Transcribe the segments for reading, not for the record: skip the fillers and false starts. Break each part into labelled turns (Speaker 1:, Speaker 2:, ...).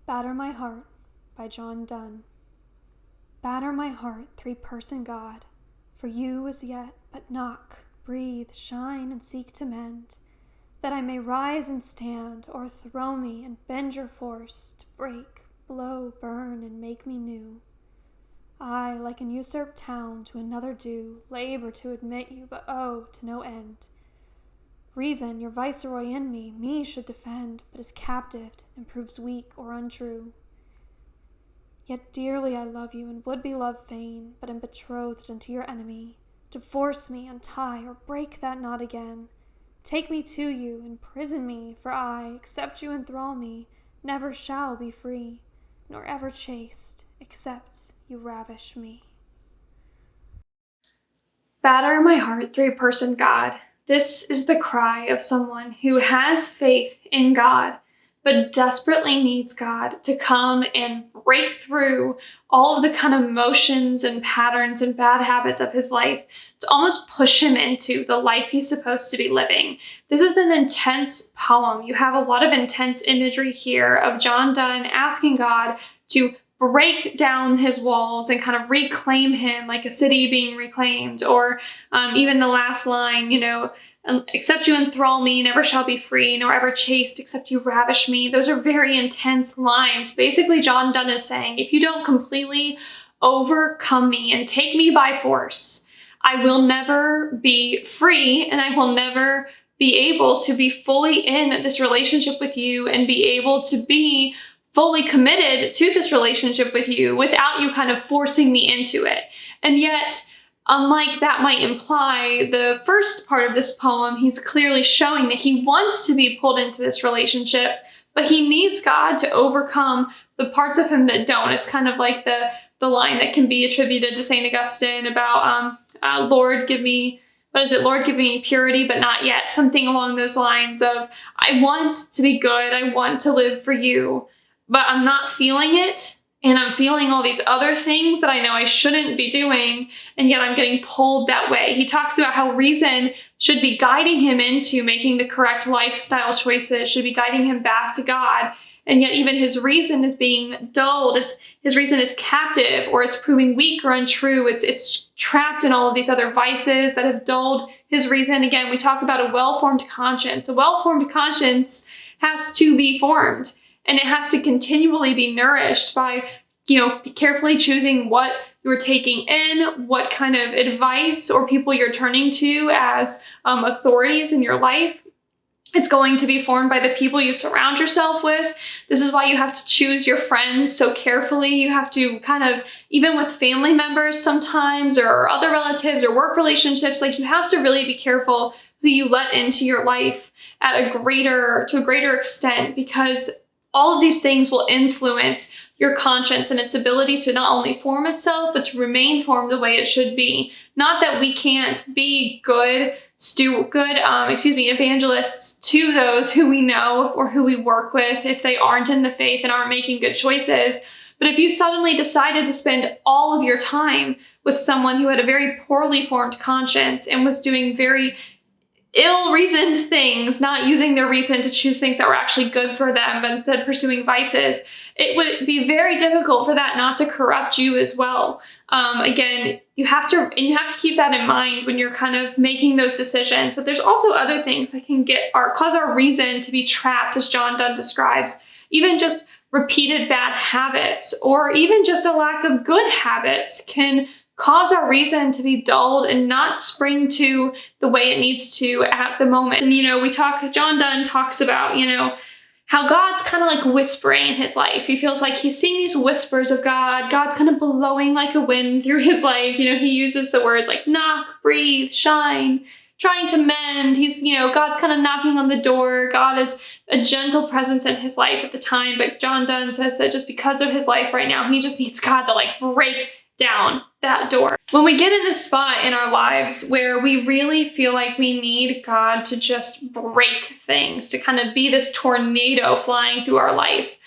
Speaker 1: Batter My Heart by John Donne. Batter my heart, three-person God, for you as yet but knock, breathe, shine, and seek to mend, that I may rise and stand, o'erthrow me and bend your force, to break, blow, burn, and make me new. I, like an usurped town, to another do labor to admit you, but oh, to no end. Reason, your viceroy in me should defend, but is captived and proves weak or untrue. Yet dearly I love you and would be loved fain, but am betrothed unto your enemy. Divorce me, untie, or break that knot again. Take me to you, imprison me, for I, except you enthrall me, never shall be free, nor ever chaste, except you ravish me.
Speaker 2: Batter my heart, three-person God. This is the cry of someone who has faith in God, but desperately needs God to come and break through all of the kind of motions and patterns and bad habits of his life to almost push him into the life he's supposed to be living. This is an intense poem. You have a lot of intense imagery here of John Donne asking God to break down his walls and kind of reclaim him like a city being reclaimed. Or even the last line, except you enthrall me, never shall be free, nor ever chaste, except you ravish me. Those are very intense lines. Basically, John Donne is saying, if you don't completely overcome me and take me by force, I will never be free, and I will never be able to be fully in this relationship with you and be able to be fully committed to this relationship with you without you kind of forcing me into it. And yet, unlike that might imply, the first part of this poem, he's clearly showing that he wants to be pulled into this relationship, but he needs God to overcome the parts of him that don't. It's kind of like the line that can be attributed to St. Augustine about, Lord, give me purity, but not yet. Something along those lines of, I want to be good, I want to live for you, but I'm not feeling it. And I'm feeling all these other things that I know I shouldn't be doing, and yet I'm getting pulled that way. He talks about how reason should be guiding him into making the correct lifestyle choices, should be guiding him back to God. And yet even his reason is being dulled. His reason is captive, or it's proving weak or untrue. It's trapped in all of these other vices that have dulled his reason. Again, we talk about a well-formed conscience. A well-formed conscience has to be formed. And it has to continually be nourished by, carefully choosing what you're taking in, what kind of advice or people you're turning to as authorities in your life. It's going to be formed by the people you surround yourself with. This is why you have to choose your friends so carefully. You have to kind of, even with family members sometimes, or other relatives or work relationships, you have to really be careful who you let into your life to a greater extent, because all of these things will influence your conscience and its ability to not only form itself, but to remain formed the way it should be. Not that we can't be good evangelists to those who we know or who we work with if they aren't in the faith and aren't making good choices. But if you suddenly decided to spend all of your time with someone who had a very poorly formed conscience and was doing very ill-reasoned things, not using their reason to choose things that were actually good for them, but instead pursuing vices, it would be very difficult for that not to corrupt you as well. Again, you have to keep that in mind when you're kind of making those decisions. But there's also other things that can cause our reason to be trapped, as John Donne describes. Even just repeated bad habits, or even just a lack of good habits, can cause our reason to be dulled and not spring to the way it needs to at the moment. And, John Donne talks about, how God's kind of like whispering in his life. He feels like he's seeing these whispers of God. God's kind of blowing like a wind through his life. He uses the words like knock, breathe, shine, trying to mend. God's kind of knocking on the door. God is a gentle presence in his life at the time. But John Donne says that just because of his life right now, he just needs God to break down that door. When we get in this spot in our lives where we really feel like we need God to just break things, to kind of be this tornado flying through our life,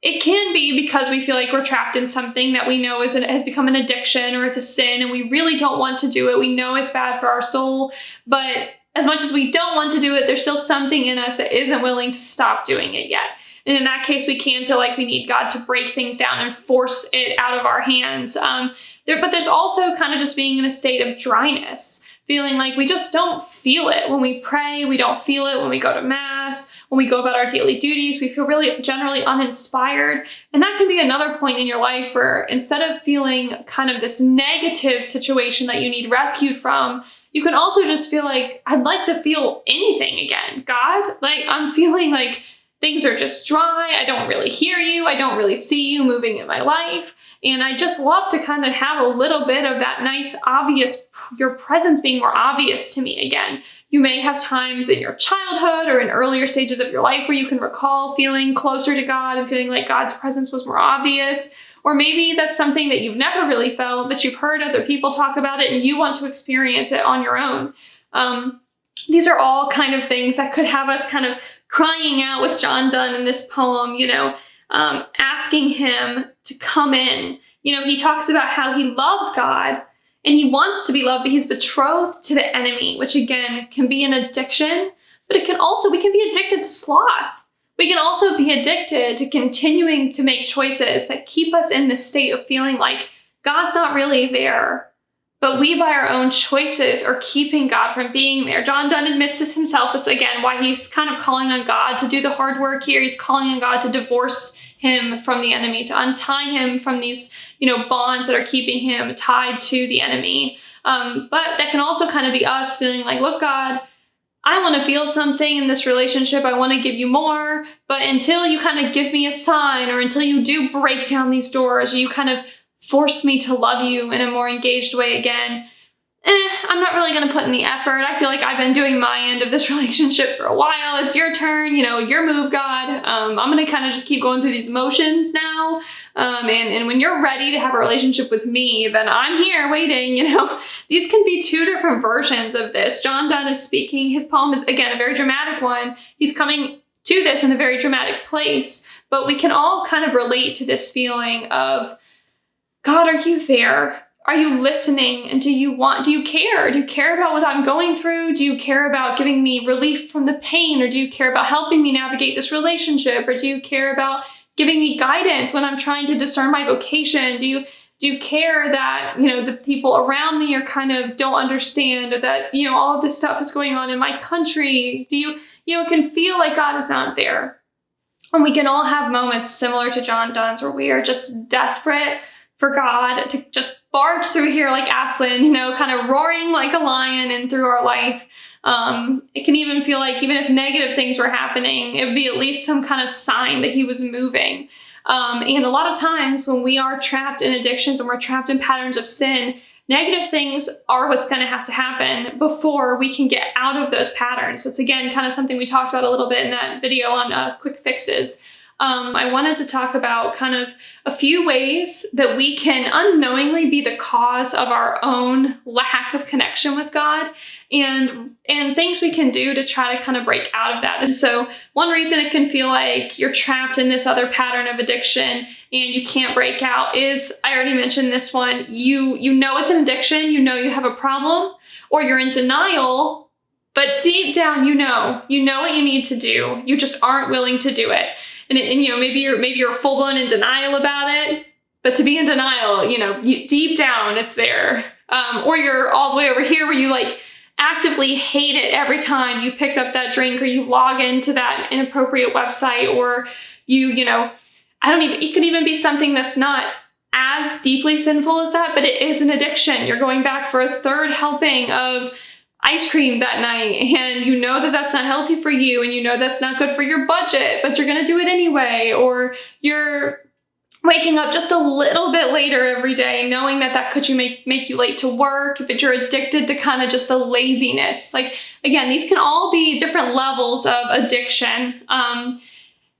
Speaker 2: it can be because we feel like we're trapped in something that we know has become an addiction, or it's a sin, and we really don't want to do it. We know it's bad for our soul, but as much as we don't want to do it, there's still something in us that isn't willing to stop doing it yet. And in that case, we can feel like we need God to break things down and force it out of our hands. But there's also kind of just being in a state of dryness, feeling like we just don't feel it when we pray. We don't feel it when we go to Mass, when we go about our daily duties. We feel really generally uninspired. And that can be another point in your life where instead of feeling kind of this negative situation that you need rescued from, you can also just feel like, I'd like to feel anything again. God, like I'm feeling like things are just dry. I don't really hear you. I don't really see you moving in my life. And I just love to kind of have a little bit of that nice, obvious, your presence being more obvious to me again. You may have times in your childhood or in earlier stages of your life where you can recall feeling closer to God and feeling like God's presence was more obvious. Or maybe that's something that you've never really felt, but you've heard other people talk about it and you want to experience it on your own. These are all kind of things that could have us kind of crying out with John Donne in this poem, asking him to come in. He talks about how he loves God and he wants to be loved, but he's betrothed to the enemy, which again can be an addiction, but we can be addicted to sloth. We can also be addicted to continuing to make choices that keep us in this state of feeling like God's not really there, but we by our own choices are keeping God from being there. John Donne admits this himself. It's again why he's kind of calling on God to do the hard work here. He's calling on God to divorce him from the enemy, to untie him from these, bonds that are keeping him tied to the enemy. But that can also kind of be us feeling like, look, God, I want to feel something in this relationship. I want to give you more. But until you kind of give me a sign, or until you do break down these doors, or you kind of force me to love you in a more engaged way again, I'm not really going to put in the effort. I feel like I've been doing my end of this relationship for a while. It's your turn, your move, God. I'm going to kind of just keep going through these motions now. And when you're ready to have a relationship with me, then I'm here waiting. These can be two different versions of this. John Donne is speaking. His poem is, again, a very dramatic one. He's coming to this in a very dramatic place, but we can all kind of relate to this feeling of, God, are you there? Are you listening? And do you care? Do you care about what I'm going through? Do you care about giving me relief from the pain? Or do you care about helping me navigate this relationship? Or do you care about giving me guidance when I'm trying to discern my vocation? Do you care that, the people around me are kind of don't understand, or that, all of this stuff is going on in my country? It can feel like God is not there. And we can all have moments similar to John Donne's where we are just desperate for God to just barge through here like Aslan, kind of roaring like a lion and through our life. It can even feel like even if negative things were happening, it would be at least some kind of sign that he was moving. And a lot of times when we are trapped in addictions and we're trapped in patterns of sin, negative things are what's going to have to happen before we can get out of those patterns. It's again kind of something we talked about a little bit in that video on quick fixes. I wanted to talk about kind of a few ways that we can unknowingly be the cause of our own lack of connection with God, and things we can do to try to kind of break out of that. And so one reason it can feel like you're trapped in this other pattern of addiction and you can't break out is, I already mentioned this one, you know it's an addiction, you have a problem, or you're in denial, but deep down you know what you need to do, you just aren't willing to do it. And maybe you're full blown in denial about it, but to be in denial, deep down it's there. Or you're all the way over here where you like actively hate it every time you pick up that drink or you log into that inappropriate website, or it could even be something that's not as deeply sinful as that, but it is an addiction. You're going back for a third helping of ice cream that night, and you know that that's not healthy for you, and you know that's not good for your budget, but you're going to do it anyway. Or you're waking up just a little bit later every day, knowing that could make you late to work, but you're addicted to kind of just the laziness. Like, again, these can all be different levels of addiction. And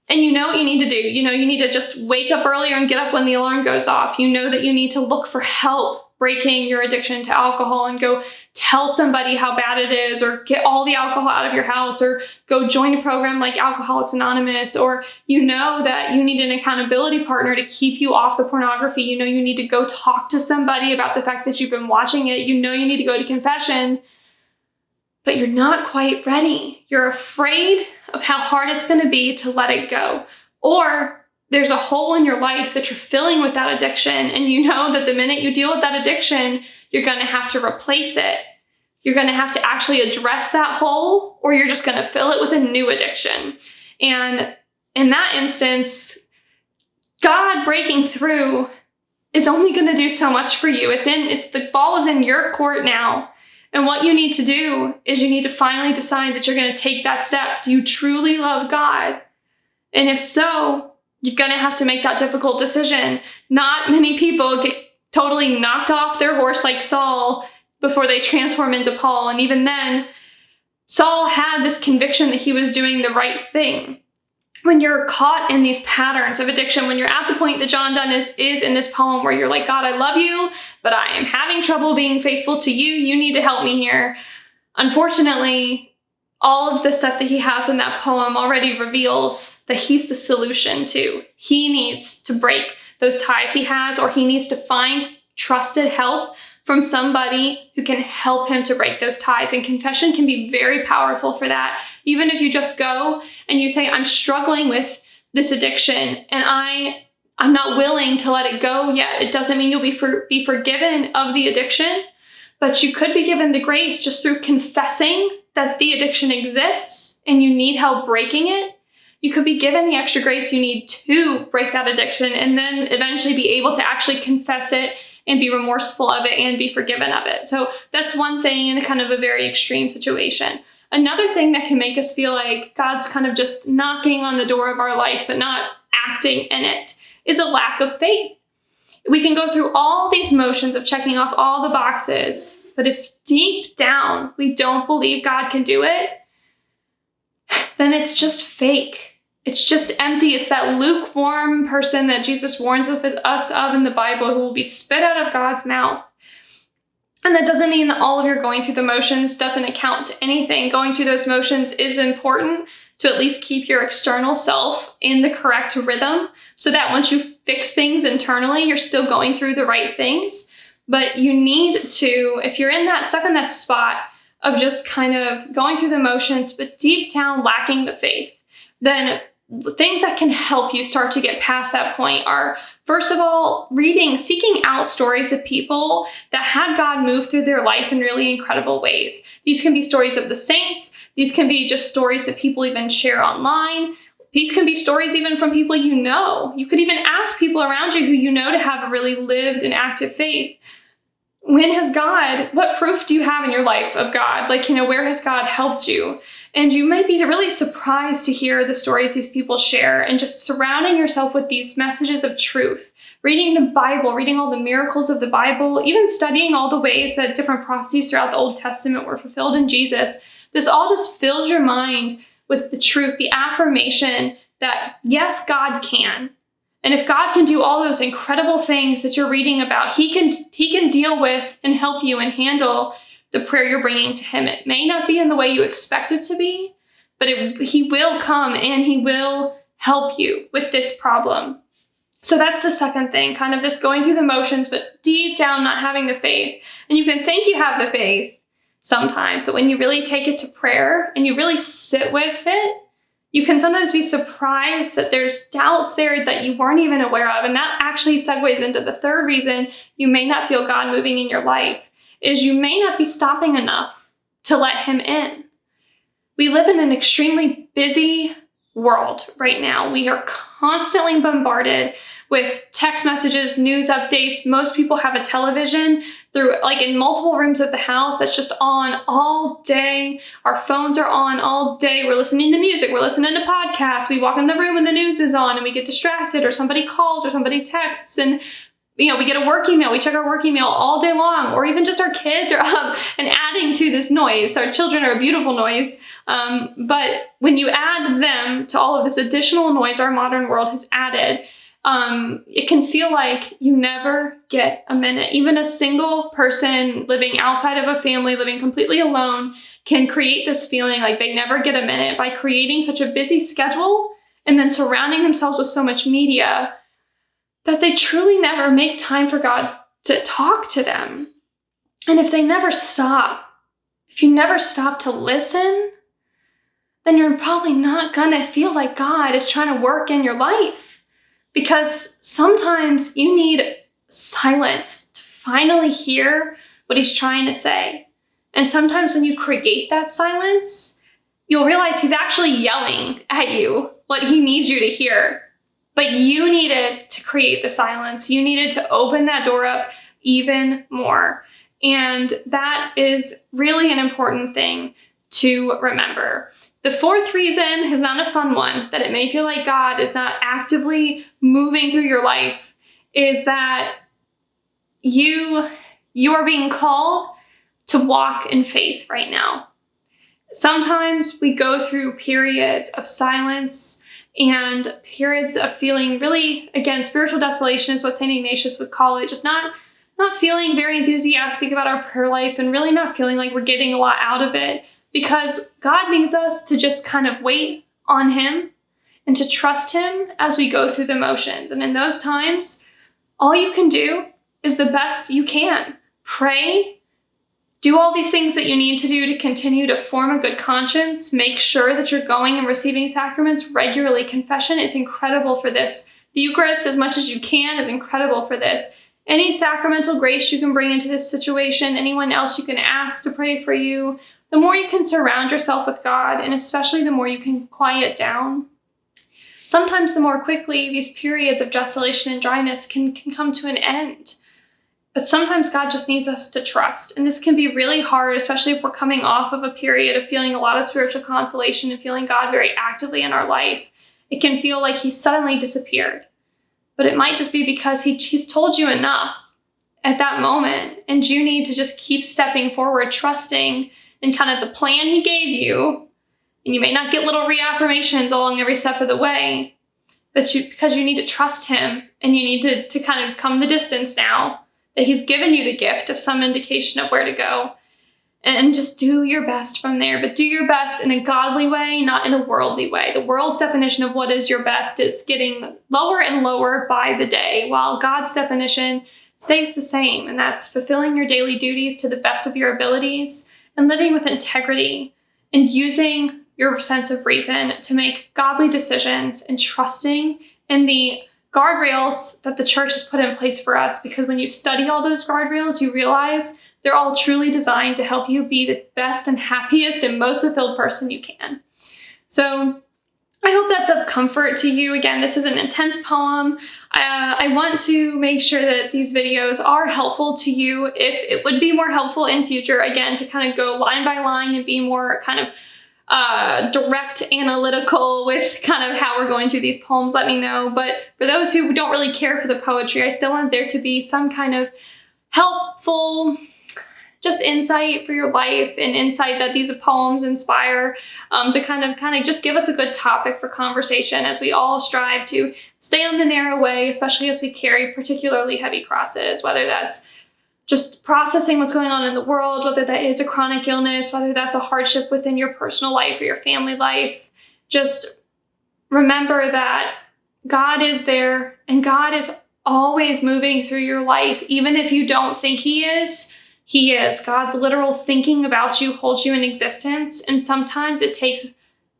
Speaker 2: you know what you need to do. You need to just wake up earlier and get up when the alarm goes off. You know that you need to look for help breaking your addiction to alcohol and go tell somebody how bad it is, or get all the alcohol out of your house, or go join a program like Alcoholics Anonymous, or that you need an accountability partner to keep you off the pornography. You need to go talk to somebody about the fact that you've been watching it. You need to go to confession, but you're not quite ready. You're afraid of how hard it's going to be to let it go. Or there's a hole in your life that you're filling with that addiction, and you know that the minute you deal with that addiction, you're going to have to replace it. You're going to have to actually address that hole, or you're just going to fill it with a new addiction. And in that instance, God breaking through is only going to do so much for you. The ball is in your court now. And what you need to do is you need to finally decide that you're going to take that step. Do you truly love God? And if so, you're going to have to make that difficult decision. Not many people get totally knocked off their horse like Saul before they transform into Paul. And even then, Saul had this conviction that he was doing the right thing. When you're caught in these patterns of addiction, when you're at the point that John Donne is in this poem where you're like, God, I love you, but I am having trouble being faithful to you. You need to help me here. Unfortunately, all of the stuff that he has in that poem already reveals that he's the solution to. He needs to break those ties he has, or he needs to find trusted help from somebody who can help him to break those ties. And confession can be very powerful for that. Even if you just go and you say, I'm struggling with this addiction and I'm not willing to let it go yet. It doesn't mean you'll be forgiven of the addiction, but you could be given the grace just through confessing that the addiction exists and you need help breaking it. You could be given the extra grace you need to break that addiction, and then eventually be able to actually confess it and be remorseful of it and be forgiven of it. So that's one thing in kind of a very extreme situation. Another thing that can make us feel like God's kind of just knocking on the door of our life but not acting in it is a lack of faith. We can go through all these motions of checking off all the boxes, but if deep down we don't believe God can do it, then it's just fake. It's just empty. It's that lukewarm person that Jesus warns us of in the Bible who will be spit out of God's mouth. And that doesn't mean that all of your going through the motions doesn't account to anything. Going through those motions is important to at least keep your external self in the correct rhythm, so that once you fix things internally, you're still going through the right things. But you need to, if you're stuck in that spot of just kind of going through the motions, but deep down lacking the faith, then things that can help you start to get past that point are, first of all, seeking out stories of people that had God move through their life in really incredible ways. These can be stories of the saints. These can be just stories that people even share online. These can be stories even from people you know. You could even ask people around you who you know to have a really lived and active faith. What proof do you have in your life of God? Where has God helped you? And you might be really surprised to hear the stories these people share, and just surrounding yourself with these messages of truth, reading the Bible, reading all the miracles of the Bible, even studying all the ways that different prophecies throughout the Old Testament were fulfilled in Jesus. This all just fills your mind with the truth, the affirmation that yes, God can. And if God can do all those incredible things that you're reading about, he can deal with and help you and handle the prayer you're bringing to him. It may not be in the way you expect it to be, but he will come and he will help you with this problem. So that's the second thing, kind of this going through the motions, but deep down not having the faith. And you can think you have the faith sometimes, but when you really take it to prayer and you really sit with it, you can sometimes be surprised that there's doubts there that you weren't even aware of. And that actually segues into the third reason you may not feel God moving in your life, is you may not be stopping enough to let him in. We live in an extremely busy world right now. We are constantly bombarded with text messages, news updates. Most people have a television in multiple rooms of the house that's just on all day. Our phones are on all day. We're listening to music. We're listening to podcasts. We walk in the room and the news is on and we get distracted, or somebody calls or somebody texts, and we get a work email. We check our work email all day long, or even just our kids are up and adding to this noise. Our children are a beautiful noise. But when you add them to all of this additional noise our modern world has added, it can feel like you never get a minute. Even a single person living outside of a family, living completely alone, can create this feeling like they never get a minute by creating such a busy schedule and then surrounding themselves with so much media that they truly never make time for God to talk to them. And if you never stop to listen, then you're probably not gonna feel like God is trying to work in your life. Because sometimes you need silence to finally hear what he's trying to say. And sometimes when you create that silence, you'll realize he's actually yelling at you what he needs you to hear. But you needed to create the silence. You needed to open that door up even more. And that is really an important thing to remember. The fourth reason is not a fun one, that it may feel like God is not actively moving through your life, is that you are being called to walk in faith right now. Sometimes we go through periods of silence and periods of feeling really, again, spiritual desolation is what St. Ignatius would call it, just not feeling very enthusiastic about our prayer life and really not feeling like we're getting a lot out of it, because God needs us to just kind of wait on him and to trust him as we go through the motions. And in those times, all you can do is the best you can. Pray, do all these things that you need to do to continue to form a good conscience, make sure that you're going and receiving sacraments regularly. Confession is incredible for this. The Eucharist, as much as you can, is incredible for this. Any sacramental grace you can bring into this situation, anyone else you can ask to pray for you, the more you can surround yourself with God, and especially the more you can quiet down. Sometimes the more quickly these periods of desolation and dryness can come to an end. But sometimes God just needs us to trust. And this can be really hard, especially if we're coming off of a period of feeling a lot of spiritual consolation and feeling God very actively in our life. It can feel like he suddenly disappeared. But it might just be because he's told you enough at that moment, and you need to just keep stepping forward, trusting in kind of the plan he gave you. And you may not get little reaffirmations along every step of the way, but because you need to trust him, and you need to kind of come the distance now that he's given you the gift of some indication of where to go. And just do your best from there, but do your best in a godly way, not in a worldly way. The world's definition of what is your best is getting lower and lower by the day, while God's definition stays the same, and that's fulfilling your daily duties to the best of your abilities and living with integrity and using your sense of reason to make godly decisions and trusting in the guardrails that the church has put in place for us. Because when you study all those guardrails, you realize they're all truly designed to help you be the best and happiest and most fulfilled person you can. So I hope that's of comfort to you. Again, this is an intense poem. I want to make sure that these videos are helpful to you. If it would be more helpful in future, again, to kind of go line by line and be more kind of direct, analytical with kind of how we're going through these poems, let me know. But for those who don't really care for the poetry, I still want there to be some kind of helpful just insight for your life, and insight that these poems inspire, to kind of just give us a good topic for conversation as we all strive to stay on the narrow way, especially as we carry particularly heavy crosses, whether that's just processing what's going on in the world, whether that is a chronic illness, whether that's a hardship within your personal life or your family life. Just remember that God is there, and God is always moving through your life. Even if you don't think he is, he is. God's literal thinking about you holds you in existence, and sometimes it takes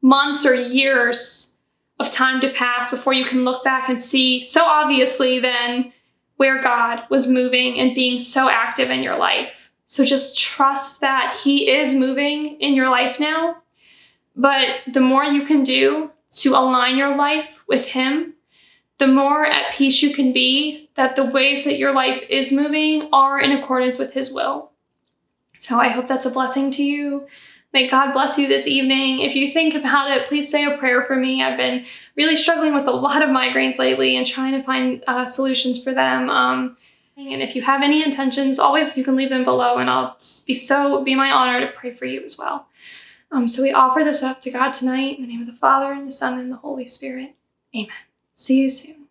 Speaker 2: months or years of time to pass before you can look back and see so obviously then where God was moving and being so active in your life. So just trust that he is moving in your life now. But the more you can do to align your life with him, the more at peace you can be that the ways that your life is moving are in accordance with his will. So I hope that's a blessing to you. May God bless you this evening. If you think about it, please say a prayer for me. I've been really struggling with a lot of migraines lately and trying to find solutions for them. And if you have any intentions, always you can leave them below, and I'll be my honor to pray for you as well. So we offer this up to God tonight in the name of the Father, and the Son, and the Holy Spirit. Amen. See you soon.